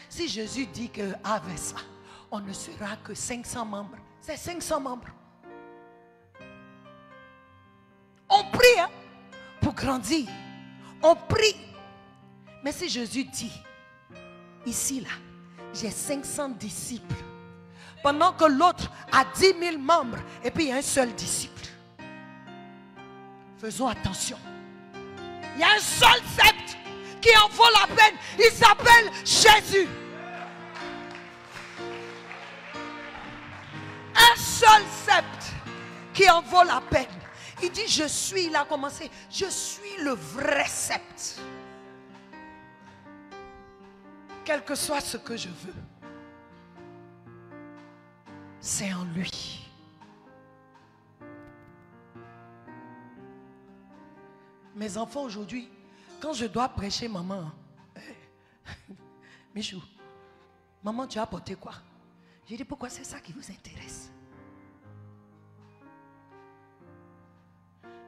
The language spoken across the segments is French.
Si Jésus dit qu'avec ça, on ne sera que 500 membres, c'est 500 membres. On prie hein, pour grandir. On prie. Mais si Jésus dit, ici là, j'ai 500 disciples, pendant que l'autre a 10 000 membres, et puis il y a un seul disciple. Faisons attention. Il y a un seul sceptre qui en vaut la peine. Il s'appelle Jésus. Un seul sceptre qui en vaut la peine. Il dit, je suis, il a commencé, je suis le vrai sceptre. Quel que soit ce que je veux, c'est en lui. Mes enfants aujourd'hui, quand je dois prêcher, maman, Michou, maman, tu as apporté quoi? J'ai dit, pourquoi c'est ça qui vous intéresse?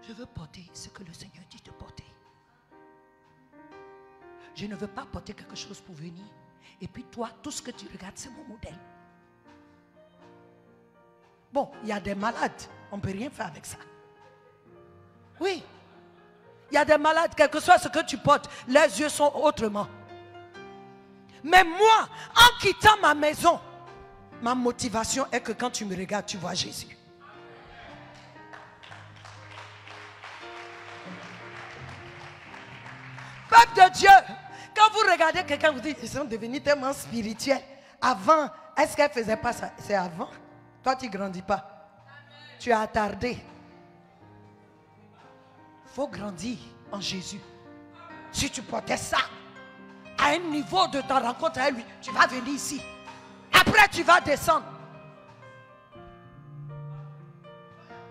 Je veux porter ce que le Seigneur dit de porter. Je ne veux pas porter quelque chose pour venir. Et puis toi, tout ce que tu regardes, c'est mon modèle. Bon, il y a des malades. On ne peut rien faire avec ça. Oui. Il y a des malades, quel que soit ce que tu portes, les yeux sont autrement. Mais moi, en quittant ma maison, ma motivation est que quand tu me regardes, tu vois Jésus. Peuple de Dieu, quand vous regardez quelqu'un, vous dites, ils sont devenus tellement spirituels. Avant, est-ce qu'elle ne faisait pas ça? C'est avant. Toi, tu ne grandis pas. Tu as attardé. Il faut grandir en Jésus. Si tu portais ça à un niveau de ta rencontre avec lui, tu vas venir ici. Après, tu vas descendre.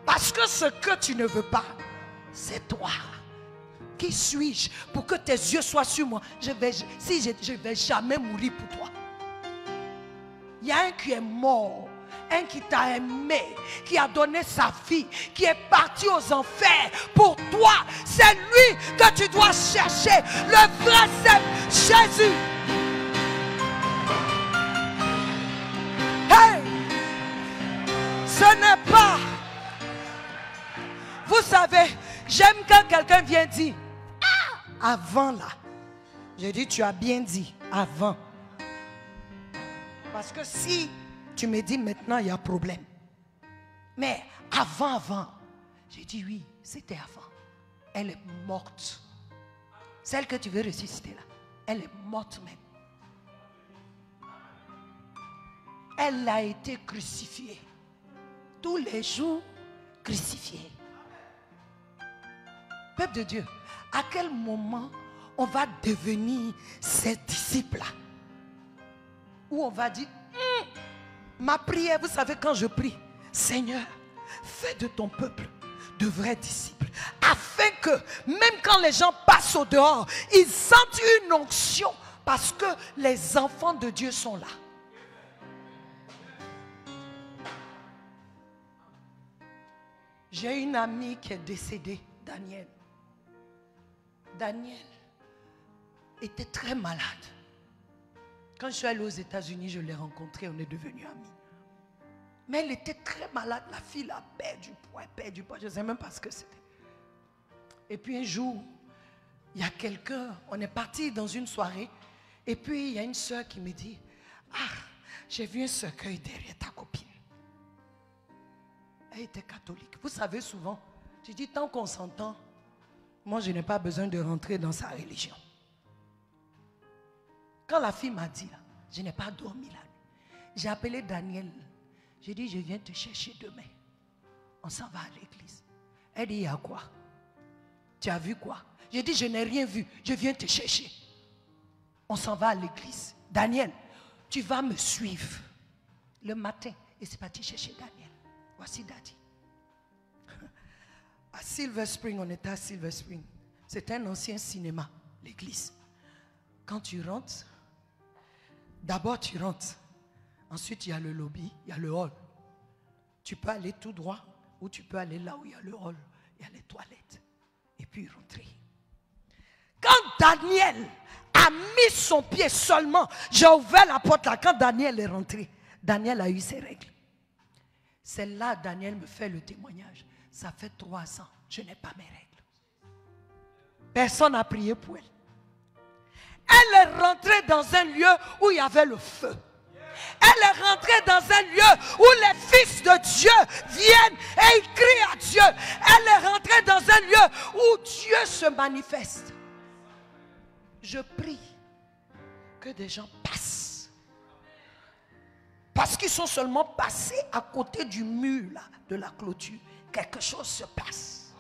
Parce que ce que tu ne veux pas, c'est toi. Qui suis-je pour que tes yeux soient sur moi? Je ne vais jamais mourir pour toi. Il y a un qui est mort, un qui t'a aimé, qui a donné sa vie, qui est parti aux enfers pour toi. C'est lui que tu dois chercher. Le vrai, c'est Jésus. Hey! Ce n'est pas... Vous savez, j'aime quand quelqu'un vient dire, ah, avant là. J'ai dit, tu as bien dit, avant. Parce que si tu me dis maintenant, il y a problème. Mais avant, j'ai dit oui, c'était avant. Elle est morte. Celle que tu veux ressusciter là, elle est morte même. Elle a été crucifiée. Tous les jours, crucifiée. Peuple de Dieu, à quel moment on va devenir ses disciples-là? Où on va dire, ma prière, vous savez quand je prie, Seigneur, fais de ton peuple de vrais disciples. Afin que, même quand les gens passent au dehors, ils sentent une onction parce que les enfants de Dieu sont là. J'ai une amie qui est décédée, Daniel. Daniel était très malade. Quand je suis allée aux États-Unis, je l'ai rencontrée, on est devenus amis. Mais elle était très malade, la fille a perdu poids, je ne sais même pas ce que c'était. Et puis un jour, il y a quelqu'un, on est parti dans une soirée, et puis il y a une soeur qui me dit, ah, j'ai vu un cercueil derrière ta copine. Elle était catholique. Vous savez souvent, je dis, tant qu'on s'entend, moi je n'ai pas besoin de rentrer dans sa religion. Quand la fille m'a dit, là, je n'ai pas dormi là. J'ai appelé Daniel. J'ai dit, je viens te chercher demain. On s'en va à l'église. Elle dit, il y a quoi? Tu as vu quoi? J'ai dit, je n'ai rien vu. Je viens te chercher. On s'en va à l'église. Daniel, tu vas me suivre. Le matin, et c'est parti chercher Daniel. Voici Daddy. À Silver Spring, on était à Silver Spring. C'est un ancien cinéma, l'église. Quand tu rentres, d'abord tu rentres. Ensuite, il y a le lobby, il y a le hall. Tu peux aller tout droit ou tu peux aller là où il y a le hall. Il y a les toilettes. Et puis rentrer. Quand Daniel a mis son pied seulement. J'ai ouvert la porte là. Quand Daniel est rentré, Daniel a eu ses règles. C'est là que Daniel me fait le témoignage. Ça fait 3 ans, je n'ai pas mes règles. Personne n'a prié pour elle. Elle est rentrée dans un lieu où il y avait le feu. Elle est rentrée dans un lieu où les fils de Dieu viennent et ils crient à Dieu. Elle est rentrée dans un lieu où Dieu se manifeste. Je prie que des gens passent. Parce qu'ils sont seulement passés à côté du mur là, de la clôture. Quelque chose se passe.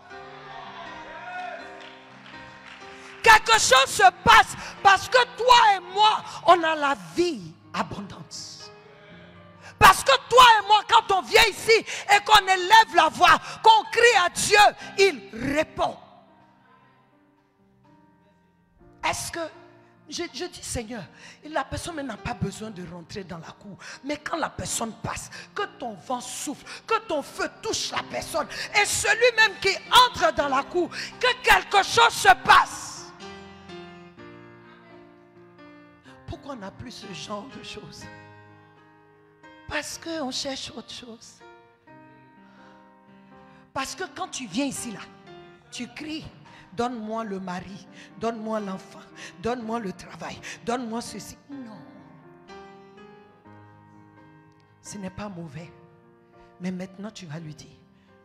Quelque chose se passe parce que toi et moi, on a la vie abondante. Parce que toi et moi, quand on vient ici et qu'on élève la voix, qu'on crie à Dieu, il répond. Est-ce que, je dis Seigneur, la personne n'a pas besoin de rentrer dans la cour. Mais quand la personne passe, que ton vent souffle, que ton feu touche la personne, et celui même qui entre dans la cour, que quelque chose se passe. Pourquoi on n'a plus ce genre de choses? Parce qu'on cherche autre chose. Parce que quand tu viens ici, là, tu cries, donne-moi le mari, donne-moi l'enfant, donne-moi le travail, donne-moi ceci. Non. Ce n'est pas mauvais. Mais maintenant, tu vas lui dire,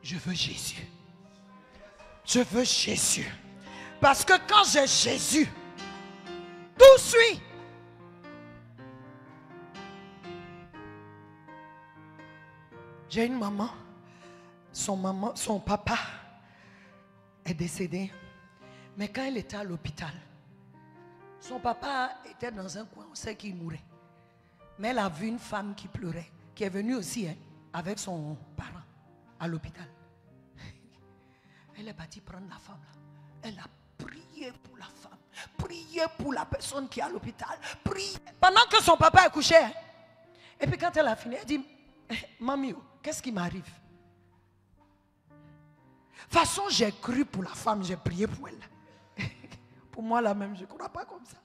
je veux Jésus. Je veux Jésus. Parce que quand j'ai Jésus, tout suit. J'ai une maman, son papa est décédé. Mais quand elle était à l'hôpital, son papa était dans un coin, on sait qu'il mourait. Mais elle a vu une femme qui pleurait, qui est venue aussi avec son parent à l'hôpital. Elle est partie prendre la femme là. Elle a prié pour la femme, prié pour la personne qui est à l'hôpital, prié pendant que son papa est couché. Et puis quand elle a fini, elle dit, mamie, qu'est-ce qui m'arrive? De toute façon, j'ai cru pour la femme, j'ai prié pour elle. Pour moi, la même, je ne crois pas comme ça.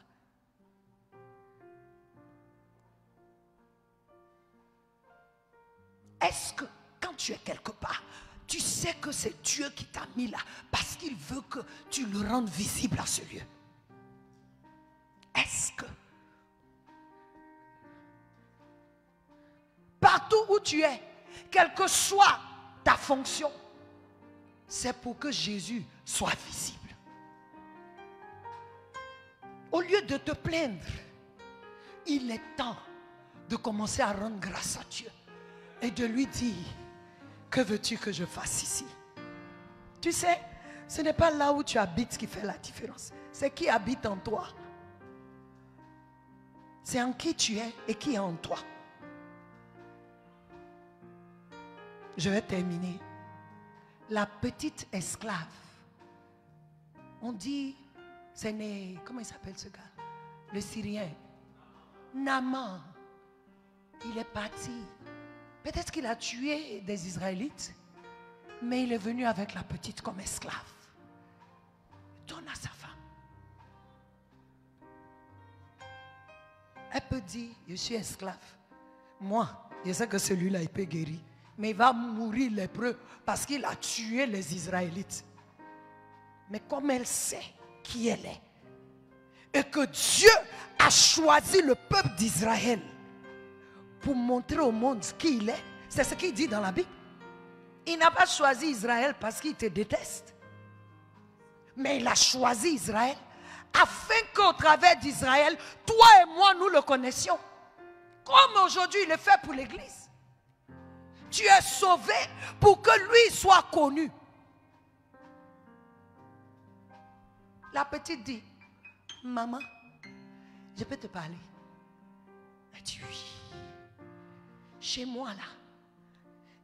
Est-ce que quand tu es quelque part, tu sais que c'est Dieu qui t'a mis là parce qu'il veut que tu le rendes visible à ce lieu? Est-ce que partout où tu es, quelle que soit ta fonction, c'est pour que Jésus soit visible? Au lieu de te plaindre, il est temps de commencer à rendre grâce à Dieu et de lui dire, que veux-tu que je fasse ici? Tu sais, ce n'est pas là où tu habites qui fait la différence. C'est qui habite en toi. C'est en qui tu es et qui est en toi. Je vais terminer. La petite esclave. On dit, comment il s'appelle ce gars? Le Syrien. Naaman. Il est parti. Peut-être qu'il a tué des Israélites, mais il est venu avec la petite comme esclave. Donne à sa femme. Elle peut dire, je suis esclave. Moi, je sais que celui-là, il peut guérir. Mais il va mourir lépreux parce qu'il a tué les Israélites. Mais comme elle sait qui elle est, et que Dieu a choisi le peuple d'Israël pour montrer au monde qui il est, c'est ce qu'il dit dans la Bible. Il n'a pas choisi Israël parce qu'il te déteste. Mais il a choisi Israël afin qu'au travers d'Israël, toi et moi, nous le connaissions. Comme aujourd'hui, il est fait pour l'Église. Tu es sauvé pour que lui soit connu. La petite dit, maman, je peux te parler? Elle dit oui. Chez moi là,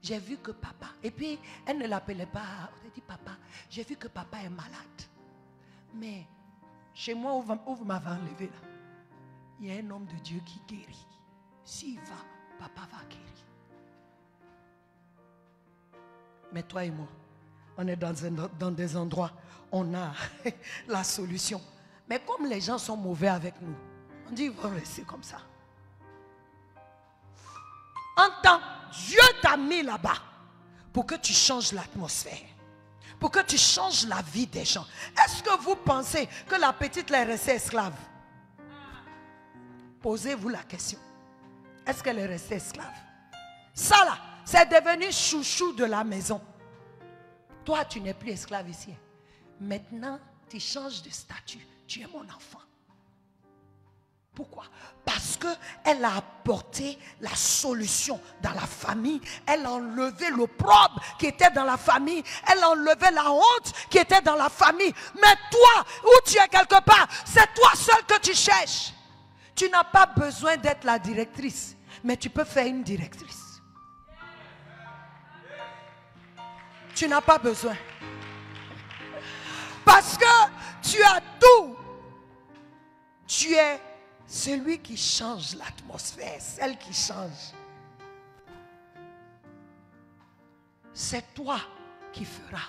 j'ai vu que papa, et puis elle ne l'appelait pas, elle dit papa, j'ai vu que papa est malade. Mais chez moi où vous m'avez enlevé là, il y a un homme de Dieu qui guérit. S'il va, papa va guérir. Mais toi et moi, on est dans des endroits, on a la solution. Mais comme les gens sont mauvais avec nous, on dit, ils vont rester comme ça. En tant que Dieu t'a mis là-bas pour que tu changes l'atmosphère, pour que tu changes la vie des gens. Est-ce que vous pensez que la petite est restée esclave? Posez-vous la question. Est-ce qu'elle est restée esclave? Ça là, c'est devenu chouchou de la maison. Toi, tu n'es plus esclave ici. Maintenant, tu changes de statut. Tu es mon enfant. Pourquoi? Parce qu'elle a apporté la solution dans la famille. Elle a enlevé l'opprobre qui était dans la famille. Elle a enlevé la honte qui était dans la famille. Mais toi, où tu es quelque part, c'est toi seul que tu cherches. Tu n'as pas besoin d'être la directrice, mais tu peux faire une directrice. Tu n'as pas besoin. Parce que tu as tout. Tu es celui qui change l'atmosphère, celle qui change. C'est toi qui feras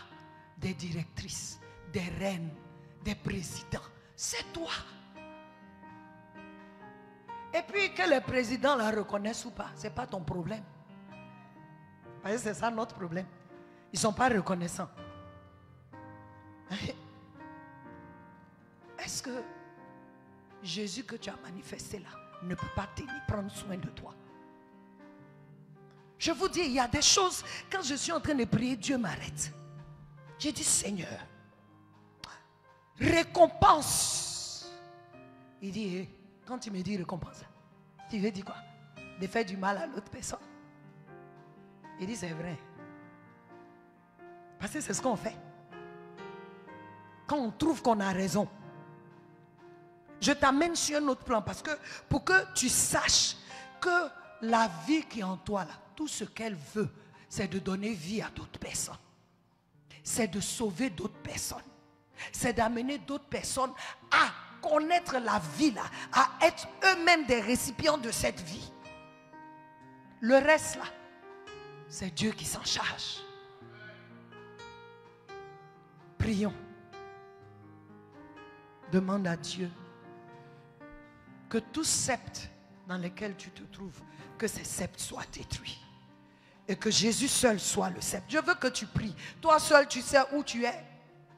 des directrices, des reines, des présidents. C'est toi. Et puis que les présidents la reconnaissent ou pas, ce n'est pas ton problème. Parce que c'est ça notre problème. Ils ne sont pas reconnaissants. Est-ce que Jésus que tu as manifesté là ne peut pas prendre soin de toi? Je vous dis, il y a des choses, quand je suis en train de prier, Dieu m'arrête. J'ai dit, Seigneur, récompense. Il dit, hey, quand tu me dis récompense, tu veux dire quoi? De faire du mal à l'autre personne. Il dit, c'est vrai. Parce que c'est ce qu'on fait. Quand on trouve qu'on a raison. Je t'amène sur un autre plan parce que pour que tu saches que la vie qui est en toi là, tout ce qu'elle veut, c'est de donner vie à d'autres personnes. C'est de sauver d'autres personnes. C'est d'amener d'autres personnes à connaître la vie là, à être eux-mêmes des récipients de cette vie. Le reste là, c'est Dieu qui s'en charge. Prions. Demande à Dieu que tout sceptre dans lequel tu te trouves, que ces sceptres soient détruits. Et que Jésus seul soit le sceptre. Je veux que tu pries. Toi seul, tu sais où tu es.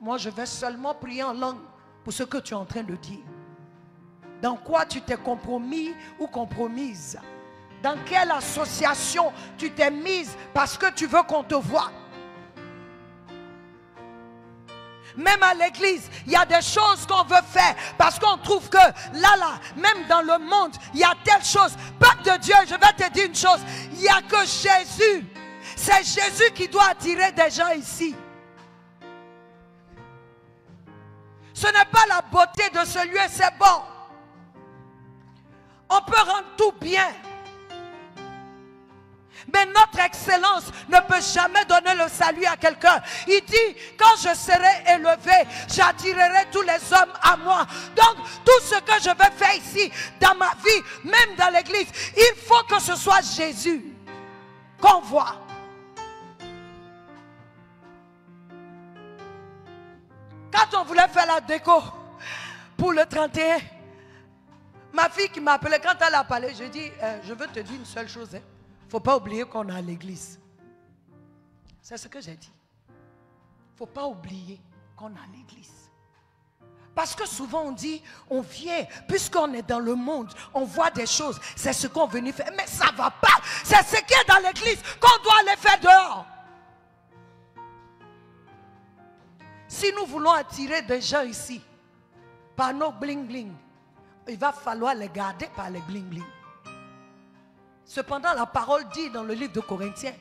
Moi, je vais seulement prier en langue pour ce que tu es en train de dire. Dans quoi tu t'es compromis ou compromise? Dans quelle association tu t'es mise parce que tu veux qu'on te voie? Même à l'église, il y a des choses qu'on veut faire parce qu'on trouve que là, même dans le monde, il y a telle chose. Peuple de Dieu, je vais te dire une chose. Il n'y a que Jésus. C'est Jésus qui doit attirer des gens ici. Ce n'est pas la beauté de ce lieu, c'est bon. On peut rendre tout bien. Mais notre excellence ne peut jamais donner le salut à quelqu'un. Il dit, quand je serai élevé, j'attirerai tous les hommes à moi. Donc, tout ce que je vais faire ici, dans ma vie, même dans l'église, il faut que ce soit Jésus qu'on voit. Quand on voulait faire la déco pour le 31, ma fille qui m'appelait, quand elle a parlé, je dis, je veux te dire une seule chose, hein. Il ne faut pas oublier qu'on est à l'église. C'est ce que j'ai dit. Il ne faut pas oublier qu'on est à l'église. Parce que souvent on dit, on vient, puisqu'on est dans le monde, on voit des choses, c'est ce qu'on est venu faire. Mais ça ne va pas. C'est ce qui est dans l'église qu'on doit aller faire dehors. Si nous voulons attirer des gens ici, par nos bling-bling, il va falloir les garder par les bling-bling. Cependant, la parole dit dans le livre de Corinthiens,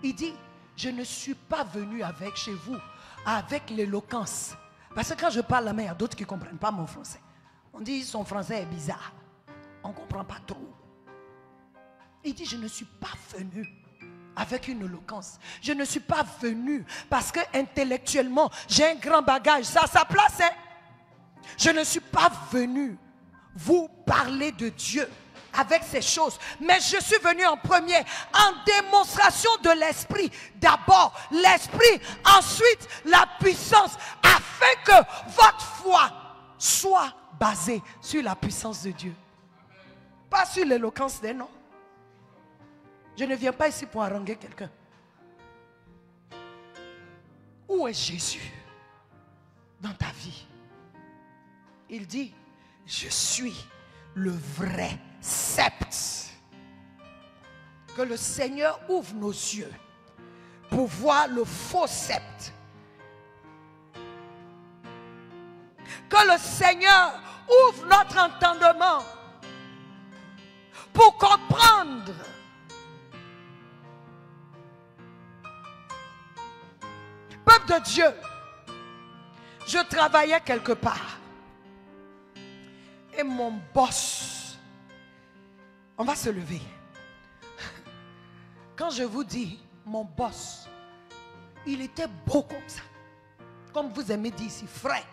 il dit, je ne suis pas venu avec chez vous, avec l'éloquence. Parce que quand je parle la main, il y a d'autres qui ne comprennent pas mon français. On dit, son français est bizarre. On ne comprend pas trop. Il dit, je ne suis pas venu avec une éloquence. Je ne suis pas venu parce que intellectuellement, j'ai un grand bagage. Ça a sa place, hein? Je ne suis pas venu vous parler de Dieu avec ces choses, mais je suis venu en premier en démonstration de l'esprit. D'abord l'esprit, ensuite la puissance, afin que votre foi Sois basé sur la puissance de Dieu. Pas sur l'éloquence des noms. Je ne viens pas ici pour haranguer quelqu'un. Où est Jésus dans ta vie? Il dit, je suis le vrai sceptre. Que le Seigneur ouvre nos yeux pour voir le faux sceptre. Que le Seigneur ouvre notre entendement pour comprendre peuple de Dieu. Je travaillais quelque part et mon boss, on va se lever. Quand je vous dis mon boss, il était beau comme ça, comme vous aimez dire ici, frais.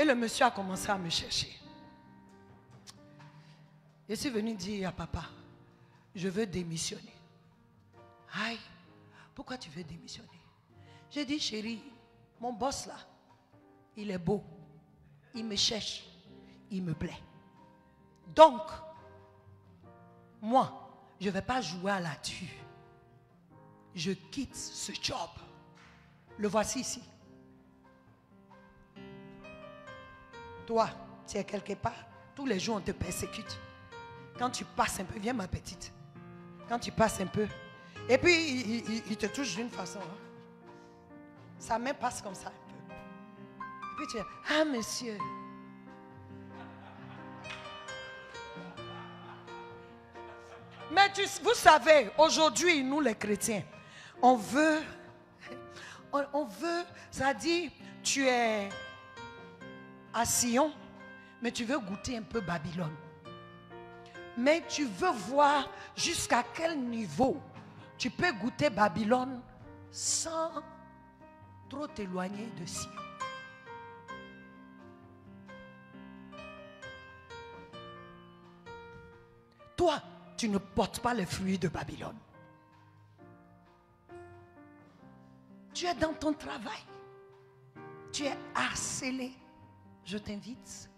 Et le monsieur a commencé à me chercher. Je suis venu dire à papa, je veux démissionner. Aïe, pourquoi tu veux démissionner? J'ai dit, chérie, mon boss là, il est beau, il me cherche, il me plaît. Donc, moi, je ne vais pas jouer à la tue. Je quitte ce job. Le voici ici. Toi, tu es quelque part, tous les jours on te persécute. Quand tu passes un peu, viens ma petite. Quand tu passes un peu, et puis il te touche d'une façon. Hein. Sa main passe comme ça un peu. Et puis tu dis, ah monsieur. Mais vous savez, aujourd'hui, nous les chrétiens, on veut, ça dit, tu es à Sion, mais tu veux goûter un peu Babylone. Mais tu veux voir jusqu'à quel niveau tu peux goûter Babylone sans trop t'éloigner de Sion. Toi, tu ne portes pas les fruits de Babylone. Tu es dans ton travail. Tu es harcelé. Je t'invite.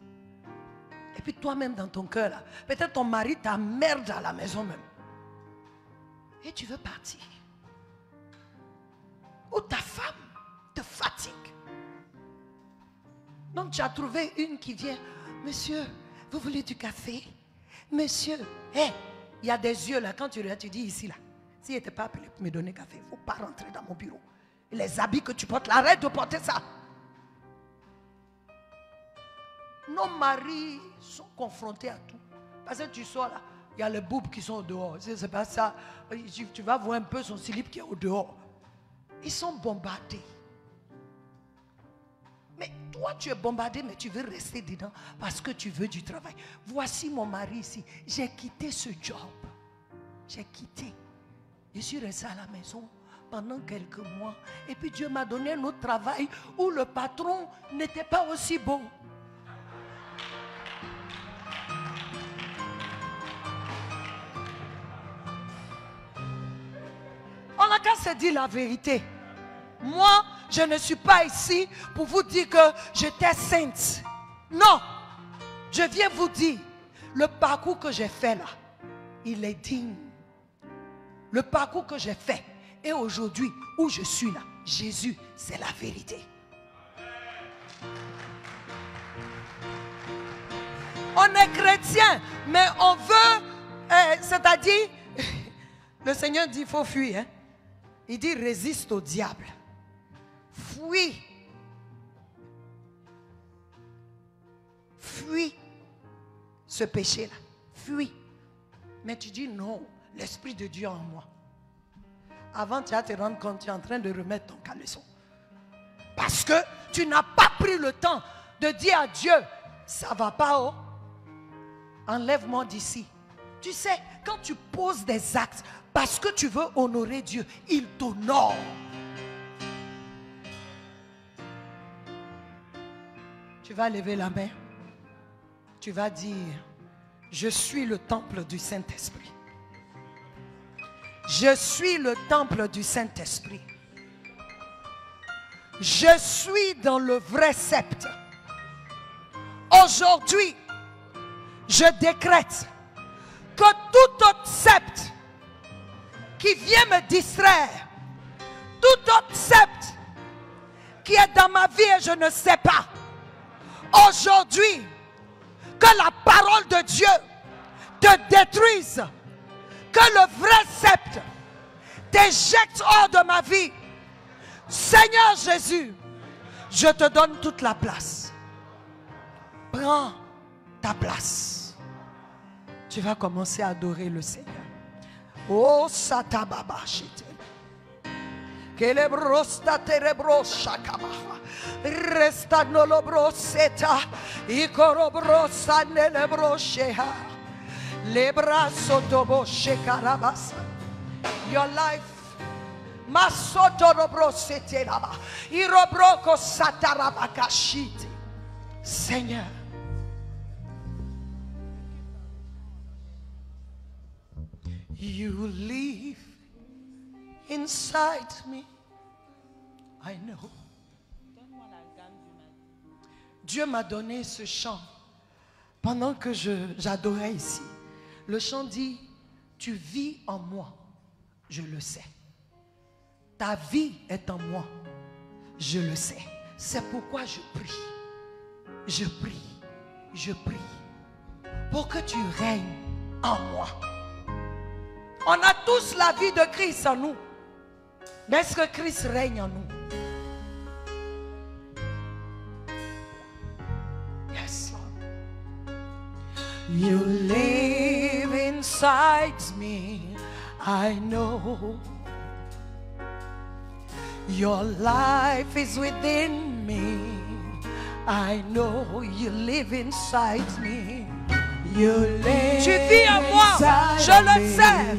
Et puis toi-même dans ton cœur, là, peut-être ton mari t'emmerde à la maison même. Et tu veux partir. Ou ta femme te fatigue. Donc tu as trouvé une qui vient. Monsieur, vous voulez du café? Monsieur, hey, il y a des yeux là. Quand tu regardes, tu dis ici là. S'il n'était pas appelé pour me donner café, il ne faut pas rentrer dans mon bureau. Et les habits que tu portes, là, arrête de porter ça. Nos maris sont confrontés à tout. Parce que tu sors là, il y a les boubs qui sont au dehors. C'est pas ça. Tu vas voir un peu son slip qui est au dehors. Ils sont bombardés. Mais toi, tu es bombardé, mais tu veux rester dedans parce que tu veux du travail. Voici mon mari ici. J'ai quitté ce job. J'ai quitté. Je suis resté à la maison pendant quelques mois. Et puis Dieu m'a donné un autre travail où le patron n'était pas aussi beau. On n'a qu'à se dire la vérité. Moi, je ne suis pas ici pour vous dire que j'étais sainte. Non. Je viens vous dire, le parcours que j'ai fait là, il est digne. Le parcours que j'ai fait. Et aujourd'hui, où je suis là, Jésus, c'est la vérité. On est chrétien, mais on veut, c'est-à-dire, le Seigneur dit, il faut fuir. Hein? Il dit, résiste au diable. Fuis. Fuis ce péché-là. Fuis. Mais tu dis, non, l'Esprit de Dieu en moi. Avant, tu vas te rendre compte, tu es en train de remettre ton caleçon. Parce que tu n'as pas pris le temps de dire à Dieu, ça ne va pas, oh. Enlève-moi d'ici. Tu sais, quand tu poses des actes, parce que tu veux honorer Dieu, il t'honore. Tu vas lever la main. Tu vas dire, je suis le temple du Saint-Esprit. Je suis le temple du Saint-Esprit. Je suis dans le vrai sceptre. Aujourd'hui, je décrète que tout autre sceptre qui vient me distraire, tout autre sceptre qui est dans ma vie et je ne sais pas, aujourd'hui, que la parole de Dieu te détruise, que le vrai sceptre t'éjecte hors de ma vie. Seigneur Jésus, je te donne toute la place. Prends ta place. Tu vas commencer à adorer le Seigneur. Oh, Satababa Shite. Kelebrosta terebro shakabaha. Resta nolobro seta. Ikorobro sanelebro sheha. Lebra sotobo shekarabasa. Your life. Masoto robro sete laba. Irobroko satarabakashite. Seigneur. You live inside me. I know. Dieu m'a donné ce chant pendant que j'adorais ici. Le chant dit, tu vis en moi, je le sais. Ta vie est en moi, je le sais. C'est pourquoi je prie. Je prie, je prie pour que tu règnes en moi. On a tous la vie de Christ en nous. Mais est-ce que Christ règne en nous? Yes, Lord. You live inside me, I know. Your life is within me, I know. You live inside me. You live tu vis en moi, je le sais.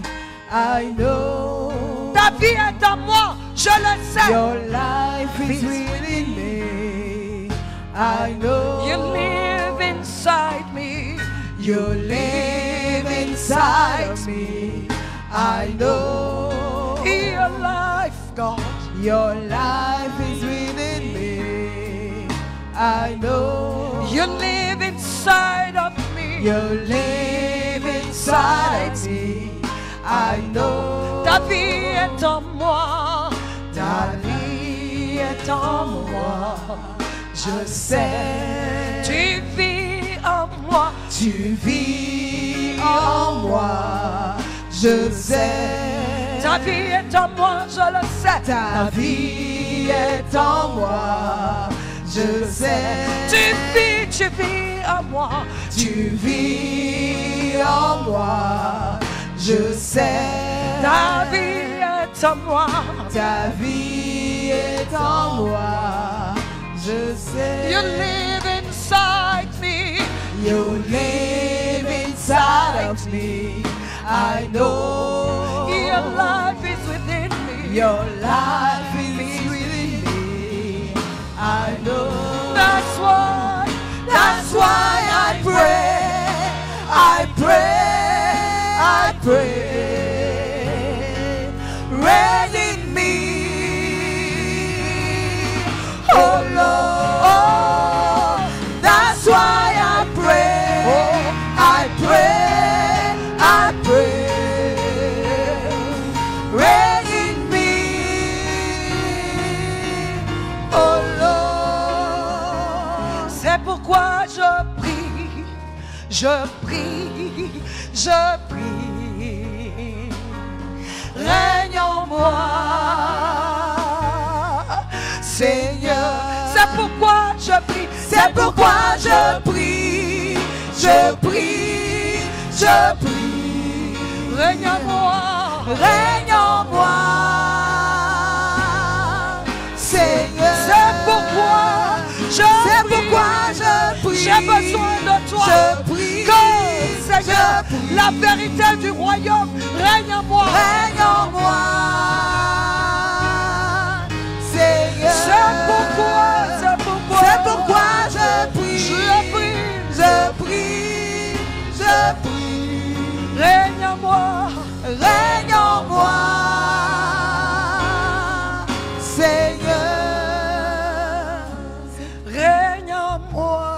I know. Ta vie est en moi, je le sais. Your life is within me, I know. You live inside me. You live inside me, I know. Your life, God. Your life is within me, I know. You live inside of me. You live inside me, I know. Ta vie est en moi. Ta vie est en moi. Je sais. Tu vis en moi. Tu vis en moi. Je sais. Ta vie est en moi, je le sais. Ta vie est en moi. Je sais. Tu vis en moi. Tu vis en moi. Je sais. Ta vie est en moi. Ta vie est en moi. Je sais. You live inside me. You live inside of me. I know. Your life is within me. Your life is within me. I know. That's why I pray. I pray. I pray. Reign in me. Oh Lord. That's why I pray. I pray. I pray. Reign in me. Oh Lord. C'est pourquoi je prie. Je prie. Je prie. Règne en moi. Seigneur. C'est pourquoi je prie. C'est pourquoi je prie. Je prie. Je prie. Règne en moi. Règne en moi. Seigneur. C'est pourquoi je prie. J'ai besoin de toi. Je prie. Que, Seigneur, la vérité du royaume règne en moi. Règne en moi. Seigneur. C'est pourquoi je prie. Je prie. Je prie. Je prie. Règne en moi. Règne en moi. Seigneur. Règne en moi.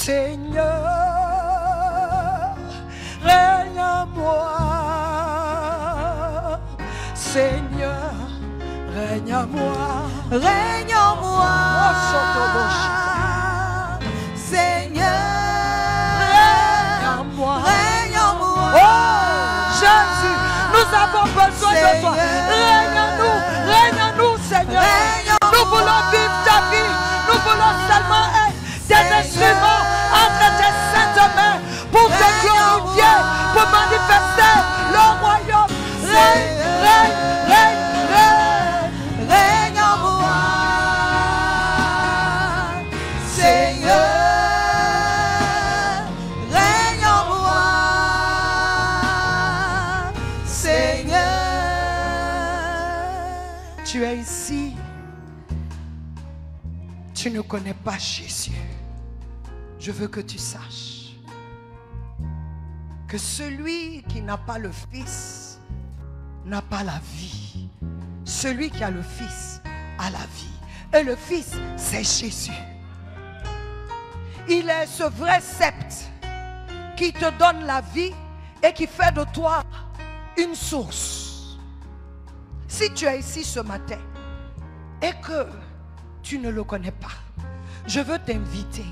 Seigneur, règne en moi. Seigneur, règne en moi. Règne en moi. Seigneur, Règne en moi. règne en moi. Oh, Jésus, nous avons besoin de toi. Règne en nous, Seigneur. Nous voulons vivre ta vie. Nous voulons seulement être des instruments entre tes saintes mains pour te glorifier, pour manifester le royaume. Règne, règne, règne, règne. Règne en moi. Seigneur, règne en moi. Seigneur. Tu es ici. Tu ne connais pas Jésus. Je veux que tu saches que celui qui n'a pas le Fils n'a pas la vie. Celui qui a le Fils a la vie. Et le Fils, c'est Jésus. Il est ce vrai sceptre qui te donne la vie et qui fait de toi une source. Si tu es ici ce matin et que tu ne le connais pas, je veux t'inviter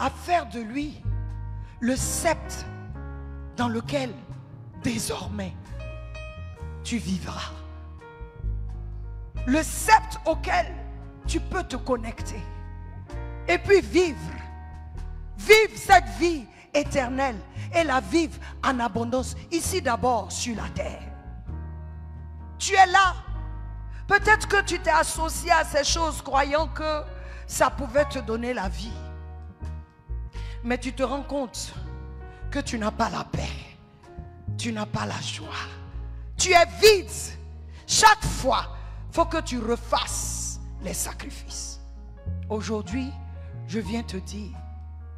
à faire de lui le sceptre dans lequel désormais tu vivras. Le sceptre auquel tu peux te connecter et puis vivre cette vie éternelle et la vivre en abondance ici d'abord sur la terre. Tu es là. Peut-être que tu t'es associé à ces choses croyant que ça pouvait te donner la vie. Mais tu te rends compte que tu n'as pas la paix. Tu n'as pas la joie. Tu es vide. Chaque fois, il faut que tu refasses les sacrifices. Aujourd'hui, je viens te dire,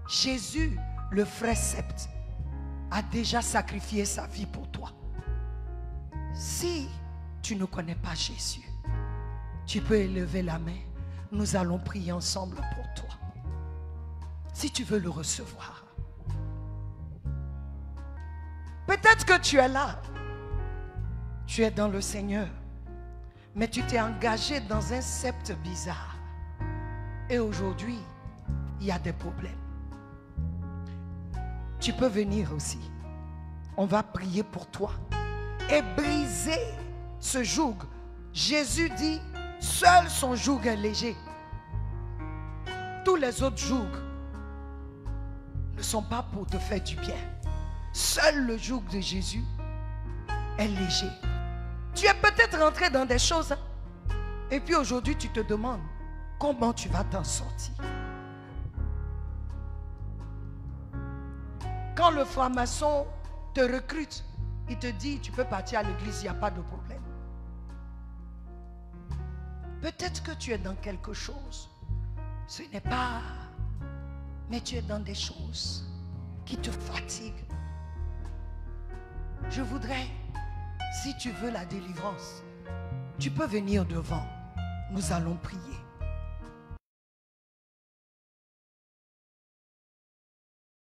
Jésus, le vrai sceptre, a déjà sacrifié sa vie pour toi. Si tu ne connais pas Jésus, tu peux élever la main. Nous allons prier ensemble pour toi. Si tu veux le recevoir. Peut-être que tu es là. Tu es dans le Seigneur. Mais tu t'es engagé dans un sceptre bizarre. Et aujourd'hui, il y a des problèmes. Tu peux venir aussi. On va prier pour toi. Et briser ce joug. Jésus dit, seul son joug est léger. Tous les autres jougs ne sont pas pour te faire du bien. Seul le joug de Jésus est léger. Tu es peut-être rentré dans des choses, et puis aujourd'hui tu te demandes comment tu vas t'en sortir. Quand le franc-maçon te recrute, il te dit tu peux partir à l'église, il n'y a pas de problème. Peut-être que tu es dans quelque chose. Ce n'est pas... Mais tu es dans des choses qui te fatiguent. Je voudrais, si tu veux la délivrance, tu peux venir devant. Nous allons prier.